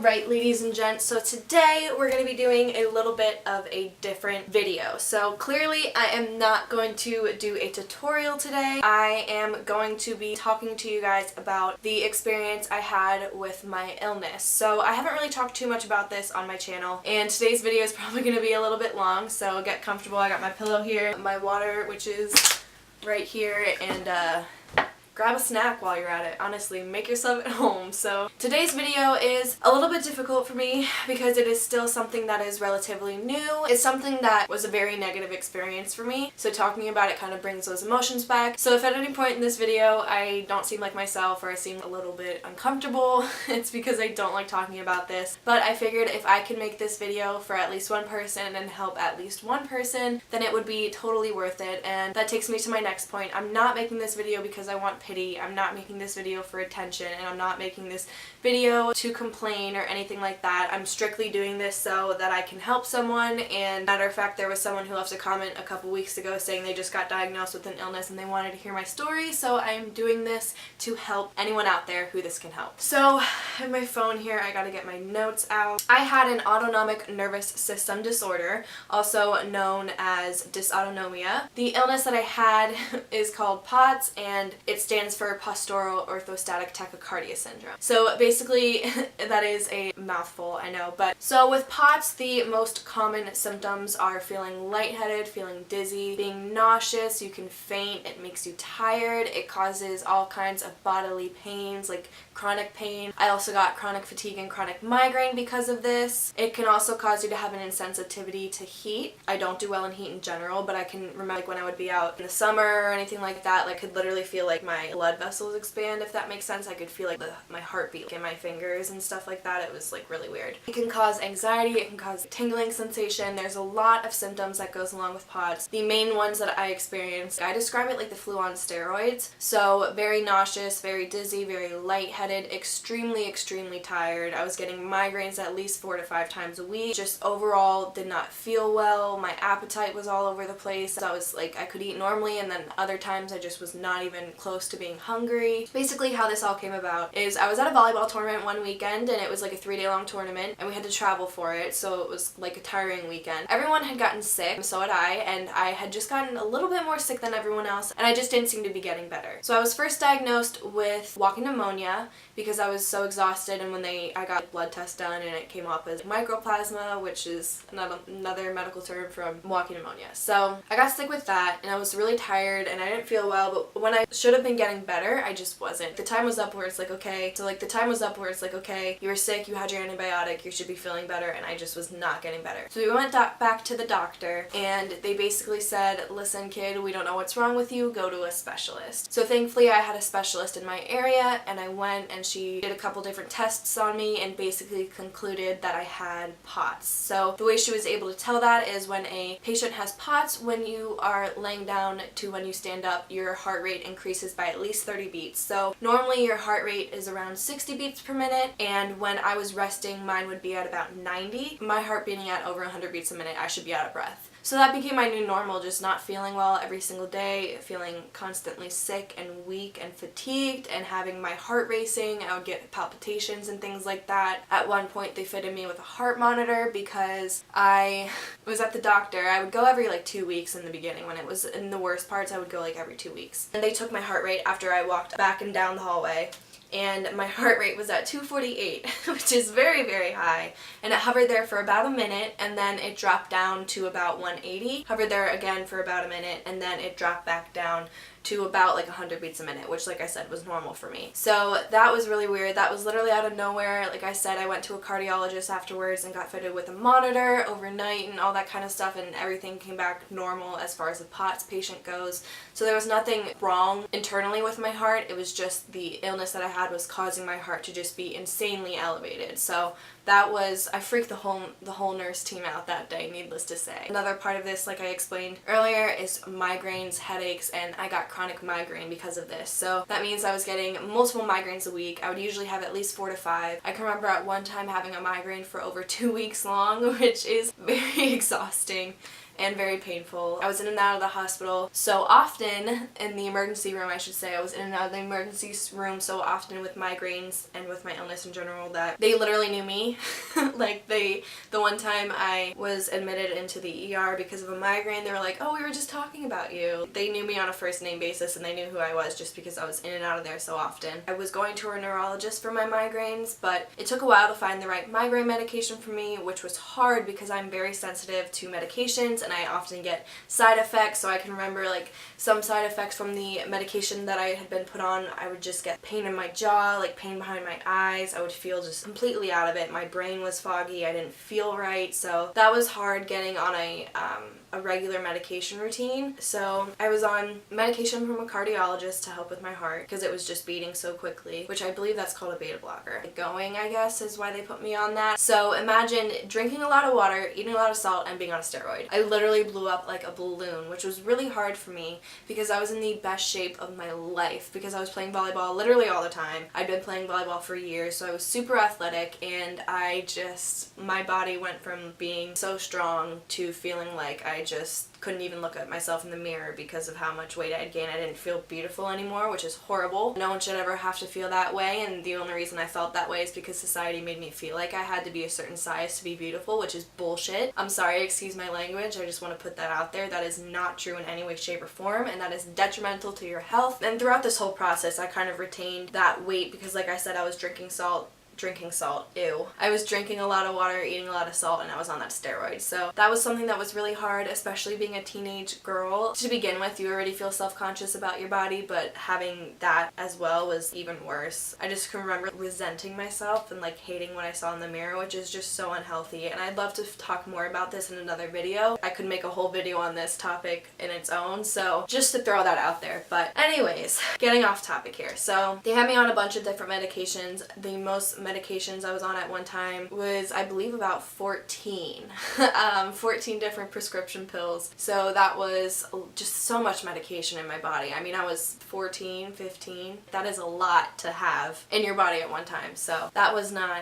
Right, ladies and gents, so today we're going to be doing a little bit of a different video. So clearly I am not going to do a tutorial today. I am going to be talking to you guys about the experience I had with my illness. So I haven't really talked too much about this on my channel, and today's video is probably going to be a little bit long, so get comfortable. I got my pillow here, my water, which is right here, and grab a snack while you're at it. Honestly, make yourself at home. So today's video is a little bit difficult for me because it is still something that is relatively new. It's something that was a very negative experience for me. So talking about it kind of brings those emotions back. So if at any point in this video I don't seem like myself or I seem a little bit uncomfortable, it's because I don't like talking about this. But I figured if I can make this video for at least one person and help at least one person, then it would be totally worth it. And that takes me to my next point. I'm not making this video because I want pity. I'm not making this video for attention, and I'm not making this video to complain or anything like that. I'm strictly doing this so that I can help someone, and matter of fact, there was someone who left a comment a couple weeks ago saying they just got diagnosed with an illness and they wanted to hear my story, so I'm doing this to help anyone out there who this can help. So I have my phone here, I gotta get my notes out. I had an autonomic nervous system disorder, also known as dysautonomia. The illness that I had is called POTS, and it stands for postural orthostatic tachycardia syndrome. So basically, that is a mouthful, I know, but so with POTS, the most common symptoms are feeling lightheaded, feeling dizzy, being nauseous, you can faint, it makes you tired, it causes all kinds of bodily pains like chronic pain. I also got chronic fatigue and chronic migraine because of this. It can also cause you to have an insensitivity to heat. I don't do well in heat in general, but I can remember like when I would be out in the summer or anything like that, like I could literally feel like my blood vessels expand, if that makes sense. I could feel like my heartbeat in my fingers and stuff like that. It was like really weird. It can cause anxiety, it can cause tingling sensation. There's a lot of symptoms that goes along with POTS. The main ones that I experienced, I describe it like the flu on steroids. So very nauseous, very dizzy, very lightheaded, extremely tired. I was getting migraines at least 4 to 5 times a week. Just overall did not feel well. My appetite was all over the place. So I was like, I could eat normally, and then other times I just was not even close to being hungry. Basically how this all came about is I was at a volleyball tournament one weekend, and it was like a 3-day long tournament, and we had to travel for it, so it was like a tiring weekend. Everyone had gotten sick, so had I, and I had just gotten a little bit more sick than everyone else, and I just didn't seem to be getting better. So I was first diagnosed with walking pneumonia because I was so exhausted, and when I got a blood test done and it came up as microplasma, which is another medical term from walking pneumonia. So I got sick with that, and I was really tired and I didn't feel well, but when I should have been getting better, I just wasn't. The time was up where it's like, okay, you were sick, you had your antibiotic, you should be feeling better, and I just was not getting better. So we went back to the doctor, and they basically said, listen kid, we don't know what's wrong with you, go to a specialist. So thankfully I had a specialist in my area, and I went and she did a couple different tests on me and basically concluded that I had POTS. So the way she was able to tell that is when a patient has POTS, when you are laying down to when you stand up, your heart rate increases by at least 30 beats. So normally your heart rate is around 60 beats per minute, and when I was resting, mine would be at about 90. My heart beating at over 100 beats a minute, I should be out of breath. So that became my new normal, just not feeling well every single day, feeling constantly sick and weak and fatigued, and having my heart racing. I would get palpitations and things like that. At one point they fitted me with a heart monitor because I was at the doctor. I would go every like 2 weeks in the beginning. When it was in the worst parts, I would go like every 2 weeks. And they took my heart rate after I walked back and down the hallway, and my heart rate was at 248, which is very high, and it hovered there for about a minute, and then it dropped down to about 180, hovered there again for about a minute, and then it dropped back down to about like 100 beats a minute, which like I said was normal for me. So that was really weird. That was literally out of nowhere. Like I said, I went to a cardiologist afterwards and got fitted with a monitor overnight and all that kind of stuff, and everything came back normal as far as a POTS patient goes. So there was nothing wrong internally with my heart. It was just the illness that I had was causing my heart to just be insanely elevated. So that was, I freaked the whole nurse team out that day, needless to say. Another part of this, like I explained earlier, is migraines, headaches, and I got chronic migraine because of this. So that means I was getting multiple migraines a week. I would usually have at least 4 to 5. I can remember at one time having a migraine for over 2 weeks long, which is very exhausting. and very painful. I was in and out of the hospital so often, in the emergency room I should say. I was in and out of the emergency room so often with migraines and with my illness in general that they literally knew me. Like the one time I was admitted into the ER because of a migraine, they were like, oh, we were just talking about you. They knew me on a first name basis and they knew who I was just because I was in and out of there so often. I was going to a neurologist for my migraines, but it took a while to find the right migraine medication for me, which was hard because I'm very sensitive to medications and I often get side effects. So I can remember like some side effects from the medication that I had been put on. I would just get pain in my jaw, like pain behind my eyes. I would feel just completely out of it. My brain was foggy. I didn't feel right. So that was hard getting on a regular medication routine. So I was on medication from a cardiologist to help with my heart because it was just beating so quickly, which I believe that's called a beta blocker. Going, I guess, is why they put me on that. So imagine drinking a lot of water, eating a lot of salt, and being on a steroid. I literally blew up like a balloon, which was really hard for me because I was in the best shape of my life because I was playing volleyball literally all the time. I'd been playing volleyball for years, so I was super athletic, and my body went from being so strong to feeling like I just couldn't even look at myself in the mirror because of how much weight I'd gained. I didn't feel beautiful anymore, which is horrible. No one should ever have to feel that way, and the only reason I felt that way is because society made me feel like I had to be a certain size to be beautiful, which is bullshit. I'm sorry, excuse my language, I just want to put that out there. That is not true in any way, shape, or form, and that is detrimental to your health. And throughout this whole process, I kind of retained that weight because, like I said, I was drinking salt, ew. I was drinking a lot of water, eating a lot of salt, and I was on that steroid. So that was something that was really hard, especially being a teenage girl. To begin with, you already feel self-conscious about your body, but having that as well was even worse. I just can remember resenting myself and like hating what I saw in the mirror, which is just so unhealthy. And I'd love to talk more about this in another video. I could make a whole video on this topic in its own, so just to throw that out there. But anyways, getting off topic here. So they had me on a bunch of different medications. The most medications I was on at one time was, I believe, about 14. 14 different prescription pills. So that was just so much medication in my body. I mean, I was 14, 15. That is a lot to have in your body at one time. So that was not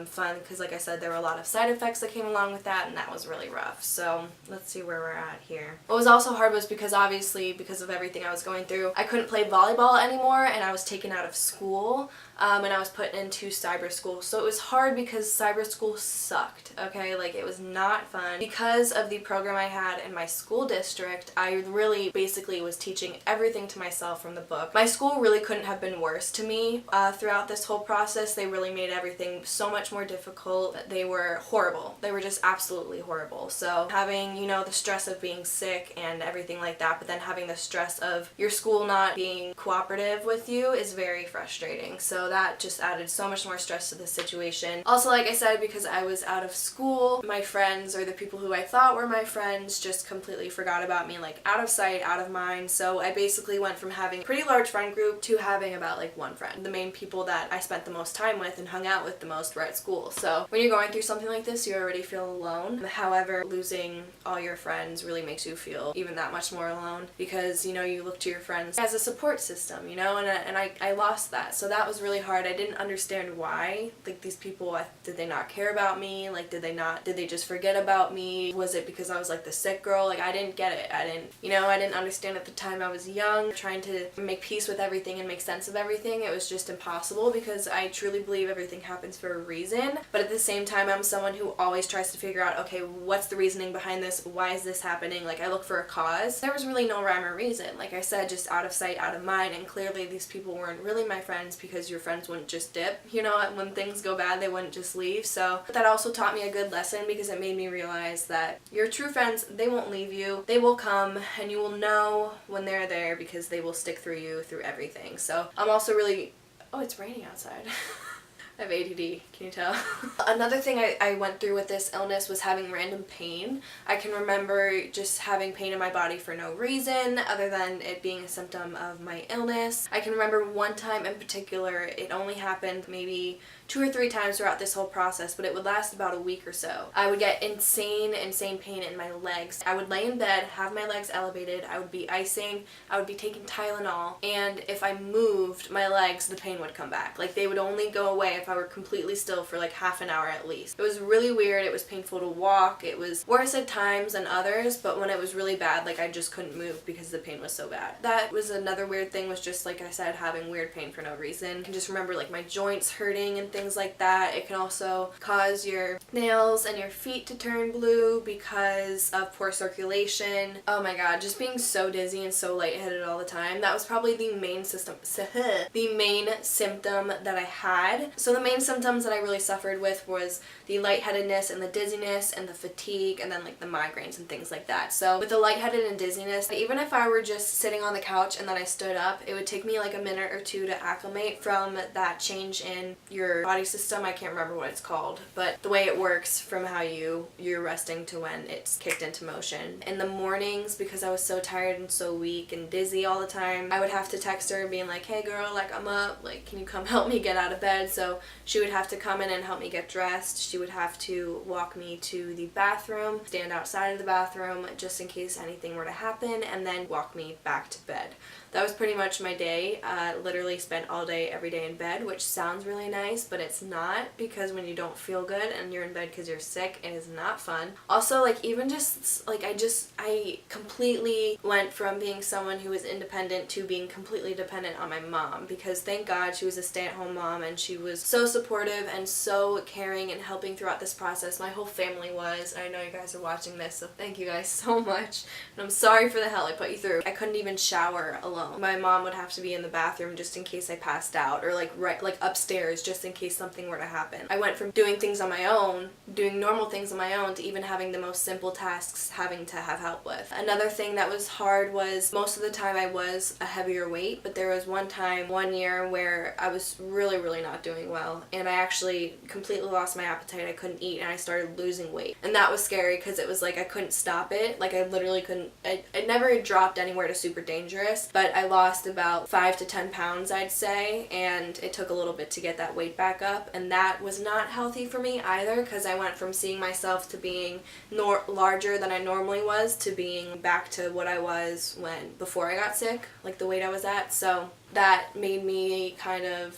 fun because, like I said, there were a lot of side effects that came along with that, and that was really rough. So let's see where we're at here. What was also hard was because obviously, because of everything I was going through, I couldn't play volleyball anymore, and I was taken out of school. And I was put into cyber school. So it was hard because cyber school sucked, okay? Like, it was not fun. Because of the program I had in my school district, I really basically was teaching everything to myself from the book. My school really couldn't have been worse to me throughout this whole process. They really made everything so much more difficult. They were horrible. They were just absolutely horrible. So having, you know, the stress of being sick and everything like that, but then having the stress of your school not being cooperative with you is very frustrating. So that just added so much more stress to the situation. Also, like I said, because I was out of school, my friends, or the people who I thought were my friends, just completely forgot about me, like out of sight, out of mind. So I basically went from having a pretty large friend group to having about like one friend. The main people that I spent the most time with and hung out with the most were at school. So when you're going through something like this, you already feel alone. However, losing all your friends really makes you feel even that much more alone because, you know, you look to your friends as a support system, you know, and I lost that. So that was really hard. I didn't understand why. Like, these people, did they not care about me? Like, did they just forget about me? Was it because I was like the sick girl? Like, I didn't get it. I didn't understand at the time. I was young, trying to make peace with everything and make sense of everything. It was just impossible because I truly believe everything happens for a reason. But at the same time, I'm someone who always tries to figure out, okay, what's the reasoning behind this? Why is this happening? Like, I look for a cause. There was really no rhyme or reason. Like I said, just out of sight, out of mind. And clearly these people weren't really my friends because your friends wouldn't just dip. You know, when things go bad, they wouldn't just leave. So that also taught me a good lesson because it made me realize that your true friends, they won't leave you. They will come and you will know when they're there because they will stick through you through everything. So I'm also really... Oh, it's raining outside. I have ADD, can you tell? Another thing I went through with this illness was having random pain. I can remember just having pain in my body for no reason other than it being a symptom of my illness. I can remember one time in particular, it only happened maybe 2 or 3 times throughout this whole process, but it would last about a week or so. I would get insane pain in my legs. I would lay in bed, have my legs elevated, I would be icing, I would be taking Tylenol, and if I moved my legs, the pain would come back. Like, they would only go away if I were completely still for like half an hour at least. It was really weird. It was painful to walk. It was worse at times than others, but when it was really bad, like, I just couldn't move because the pain was so bad. That was another weird thing, was just, like I said, having weird pain for no reason. I can just remember like my joints hurting and things like that. It can also cause your nails and your feet to turn blue because of poor circulation. Oh my god, just being so dizzy and so lightheaded all the time. That was probably the main symptom that I had. So the main symptoms that I really suffered with was the lightheadedness and the dizziness and the fatigue, and then like the migraines and things like that. So with the lightheaded and dizziness, even if I were just sitting on the couch and then I stood up, it would take me like a minute or two to acclimate from that change in your body system. I can't remember what it's called, but the way it works from how you're resting to when it's kicked into motion. In the mornings, because I was so tired and so weak and dizzy all the time, I would have to text her being like, hey girl, like, I'm up, like, can you come help me get out of bed? So she would have to come in and help me get dressed. She would have to walk me to the bathroom, stand outside of the bathroom just in case anything were to happen, and then walk me back to bed. That was pretty much my day. Literally spent all day, every day in bed, which sounds really nice, but it's not, because when you don't feel good and you're in bed because you're sick, it is not fun. Also, like, even just, like, I completely went from being someone who was independent to being completely dependent on my mom, because thank God she was a stay-at-home mom and she was so supportive and so caring and helping throughout this process. My whole family was, and I know you guys are watching this, so thank you guys so much. And I'm sorry for the hell I put you through. I couldn't even shower alone. My mom would have to be in the bathroom just in case I passed out, or like upstairs just in case something were to happen. I went from doing things on my own, doing normal things on my own, to even having the most simple tasks having to have help with. Another thing that was hard was most of the time I was a heavier weight, but there was one year where I was really not doing well, and I actually completely lost my appetite. I couldn't eat and I started losing weight, and that was scary because it was like I couldn't stop it. Like, I literally couldn't. I never dropped anywhere to super dangerous, but I lost about 5 to 10 pounds, I'd say, and it took a little bit to get that weight back up, and that was not healthy for me either, because I went from seeing myself to being larger than I normally was to being back to what I was before I got sick, like the weight I was at. So that made me kind of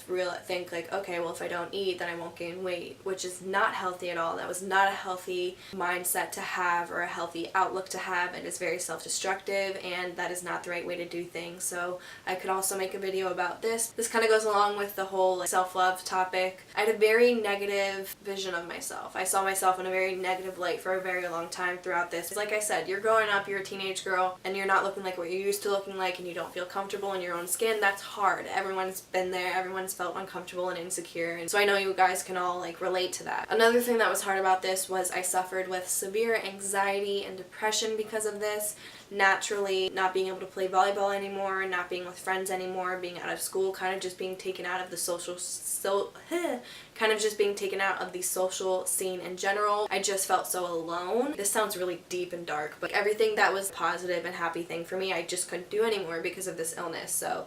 think like, okay, well, if I don't eat, then I won't gain weight, which is not healthy at all. That was not a healthy mindset to have, or a healthy outlook to have. It is very self-destructive, and that is not the right way to do things. So I could also make a video about this. This kind of goes along with the whole self-love topic. I had a very negative vision of myself. I saw myself in a very negative light for a very long time throughout this. Like I said, you're growing up, you're a teenage girl, and you're not looking like what you're used to looking like, and you don't feel comfortable in your own skin. That's hard. Everyone's been there. Everyone's felt uncomfortable and insecure, and so I know you guys can all like relate to that. Another thing that was hard about this was I suffered with severe anxiety and depression because of this. Naturally, not being able to play volleyball anymore, not being with friends anymore, being out of school, kind of just being taken out of the social scene in general. I just felt so alone. This sounds really deep and dark, but everything that was positive and happy thing for me, I just couldn't do anymore because of this illness. So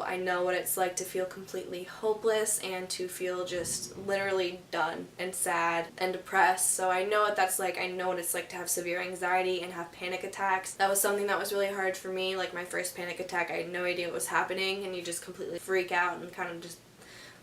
I know what it's like to feel completely hopeless and to feel just literally done and sad and depressed. So I know what that's like. I know what it's like to have severe anxiety and have panic attacks. That was something that was really hard for me. Like, my first panic attack, I had no idea what was happening, and you just completely freak out and kind of just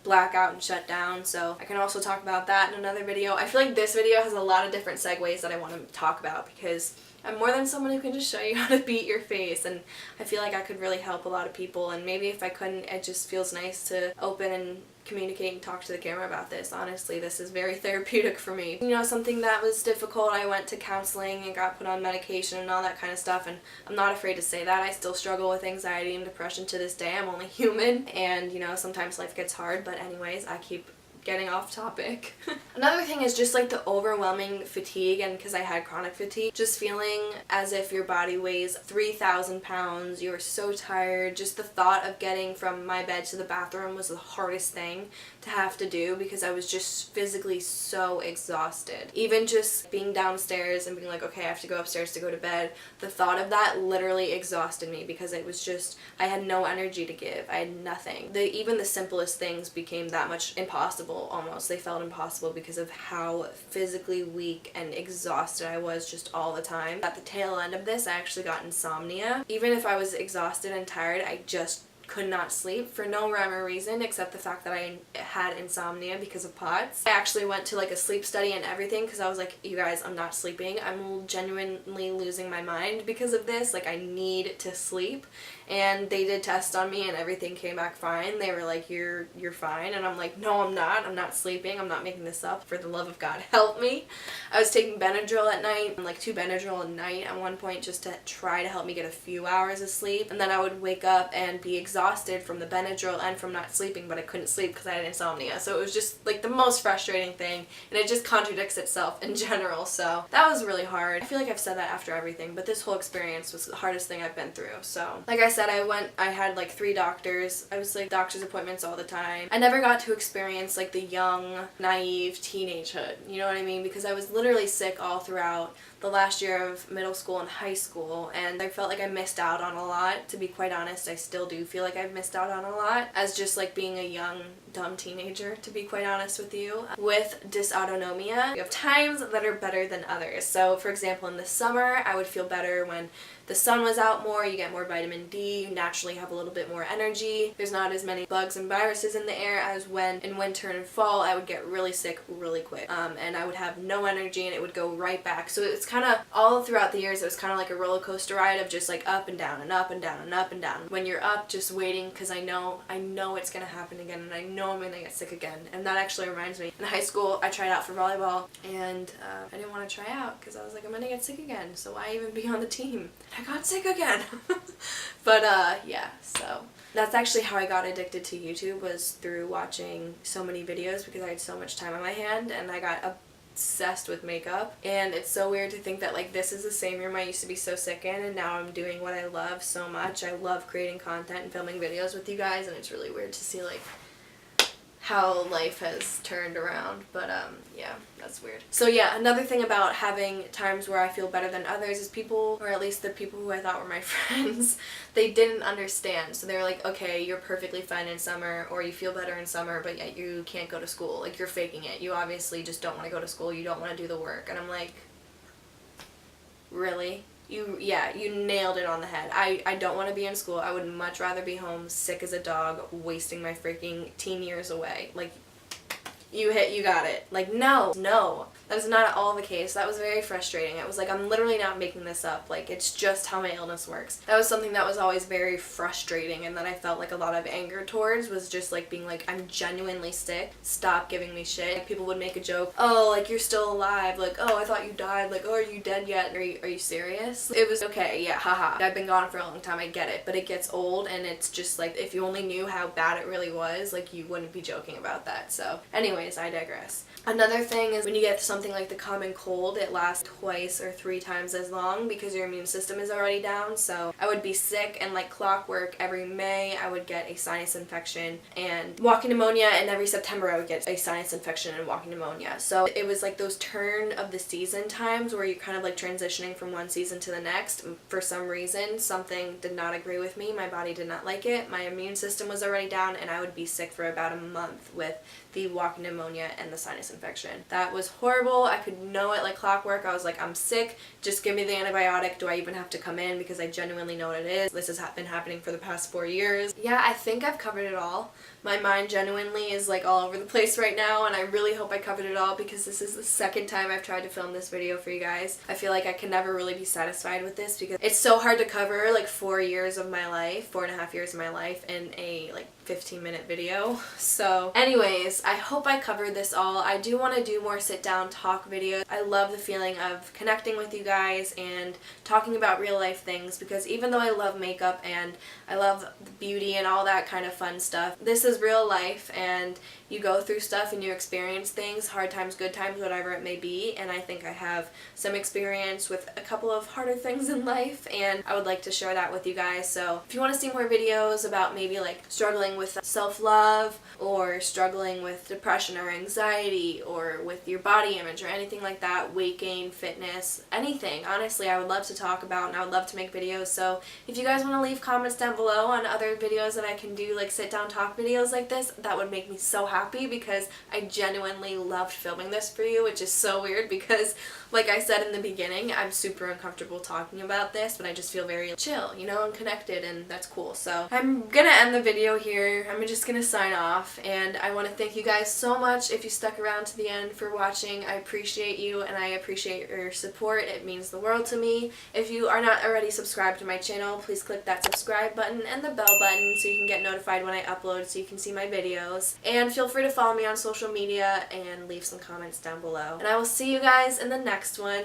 black out and shut down. So I can also talk about that in another video. I feel like this video has a lot of different segues that I want to talk about, because I'm more than someone who can just show you how to beat your face, and I feel like I could really help a lot of people, and maybe if I couldn't, it just feels nice to open and communicate and talk to the camera about this. Honestly, this is very therapeutic for me. You know, something that was difficult, I went to counseling and got put on medication and all that kind of stuff, and I'm not afraid to say that. I still struggle with anxiety and depression to this day. I'm only human, and you know, sometimes life gets hard, but anyways, I keep getting off topic. Another thing is just like the overwhelming fatigue, and because I had chronic fatigue, just feeling as if your body weighs 3,000 pounds, you're so tired. Just the thought of getting from my bed to the bathroom was the hardest thing to have to do because I was just physically so exhausted. Even just being downstairs and being like, okay, I have to go upstairs to go to bed, the thought of that literally exhausted me because it was just, I had no energy to give. I had nothing. Even the simplest things became that much impossible almost. They felt impossible because of how physically weak and exhausted I was just all the time. At the tail end of this, I actually got insomnia. Even if I was exhausted and tired, I just could not sleep for no rhyme or reason except the fact that I had insomnia because of POTS. I actually went to like a sleep study and everything because I was like, you guys, I'm not sleeping. I'm genuinely losing my mind because of this. Like, I need to sleep. And they did tests on me and everything came back fine. They were like, you're fine. And I'm like, no, I'm not. I'm not sleeping. I'm not making this up. For the love of God, help me. I was taking Benadryl at night, like 2 Benadryl a night at one point just to try to help me get a few hours of sleep. And then I would wake up and be exhausted from the Benadryl and from not sleeping, but I couldn't sleep because I had insomnia. So it was just like the most frustrating thing, and it just contradicts itself in general. So that was really hard. I feel like I've said that after everything, but this whole experience was the hardest thing I've been through. So like I said, I had like 3 doctors. I was like doctor's appointments all the time. I never got to experience like the young, naive teenagehood, you know what I mean? Because I was literally sick all throughout the last year of middle school and high school, and I felt like I missed out on a lot. To be quite honest, I still do feel like I've missed out on a lot as just like being a young, dumb teenager, to be quite honest with you. With dysautonomia, you have times that are better than others. So for example, in the summer, I would feel better when the sun was out more, you get more vitamin D, you naturally have a little bit more energy. There's not as many bugs and viruses in the air as when in winter and fall I would get really sick really quick. And I would have no energy and it would go right back. So it's kind of all throughout the years, it was kind of like a roller coaster ride of just like up and down and up and down and up and down. When you're up, just waiting because I know it's going to happen again and I know I'm going to get sick again. And that actually reminds me, in high school I tried out for volleyball and I didn't want to try out because I was like, I'm going to get sick again, so why even be on the team? I got sick again. But yeah, so that's actually how I got addicted to YouTube, was through watching so many videos because I had so much time on my hand and I got obsessed with makeup. And it's so weird to think that like this is the same room I used to be so sick in, and now I'm doing what I love so much. I love creating content and filming videos with you guys, and it's really weird to see like how life has turned around, but yeah, that's weird. So yeah, another thing about having times where I feel better than others is people, or at least the people who I thought were my friends, they didn't understand. So they were like, okay, you're perfectly fine in summer, or you feel better in summer, but yet you can't go to school. Like, you're faking it. You obviously just don't want to go to school. You don't want to do the work. And I'm like, really? You nailed it on the head. I don't want to be in school. I would much rather be home sick as a dog, wasting my freaking teen years away. Like, you got it. Like, no. That is not at all the case. That was very frustrating. It was like, I'm literally not making this up. Like, it's just how my illness works. That was something that was always very frustrating and that I felt like a lot of anger towards, was just like being like, I'm genuinely sick. Stop giving me shit. Like, people would make a joke, oh, like, you're still alive. Like, oh, I thought you died. Like, oh, are you dead yet? Are you serious? It was okay, yeah, haha. I've been gone for a long time, I get it. But it gets old, and it's just like, if you only knew how bad it really was, like, you wouldn't be joking about that. So anyways, I digress. Another thing is when you get something like the common cold, it lasts twice or 3 times as long because your immune system is already down. So I would be sick, and like clockwork, every May I would get a sinus infection and walking pneumonia, and every September I would get a sinus infection and walking pneumonia. So it was like those turn of the season times where you're kind of like transitioning from one season to the next. For some reason, something did not agree with me. My body did not like it. My immune system was already down, and I would be sick for about a month with the walking pneumonia and the sinus infection. That was horrible. I could know it like clockwork. I was like, I'm sick, just give me the antibiotic. Do I even have to come in? Because I genuinely know what it is. This has been happening for the past 4 years. Yeah, I think I've covered it all. My mind genuinely is like all over the place right now, and I really hope I covered it all because this is the second time I've tried to film this video for you guys. I feel like I can never really be satisfied with this because it's so hard to cover like 4 years of my life, 4.5 years of my life in a like 15-minute video. So anyways, I hope I covered this all. I do want to do more sit-down talk videos. I love the feeling of connecting with you guys and talking about real life things, because even though I love makeup and I love beauty and all that kind of fun stuff, this is real life, and you go through stuff and you experience things, hard times, good times, whatever it may be, and I think I have some experience with a couple of harder things in life, and I would like to share that with you guys. So if you want to see more videos about maybe like struggling with self-love or struggling with depression or anxiety or with your body image or anything like that, weight gain, fitness, anything, honestly, I would love to talk about and I would love to make videos. So if you guys want to leave comments down below on other videos that I can do, like sit down talk videos like this, that would make me so happy, because I genuinely loved filming this for you, which is so weird because, like I said in the beginning, I'm super uncomfortable talking about this, but I just feel very chill, you know, and connected, and that's cool. So I'm gonna end the video here. I'm just gonna sign off, and I want to thank you guys so much if you stuck around to the end for watching. I appreciate you, and I appreciate your support. It means the world to me. If you are not already subscribed to my channel, please click that subscribe button and the bell button so you can get notified when I upload, so you can see my videos. And feel free to follow me on social media and leave some comments down below. And I will see you guys in the next one.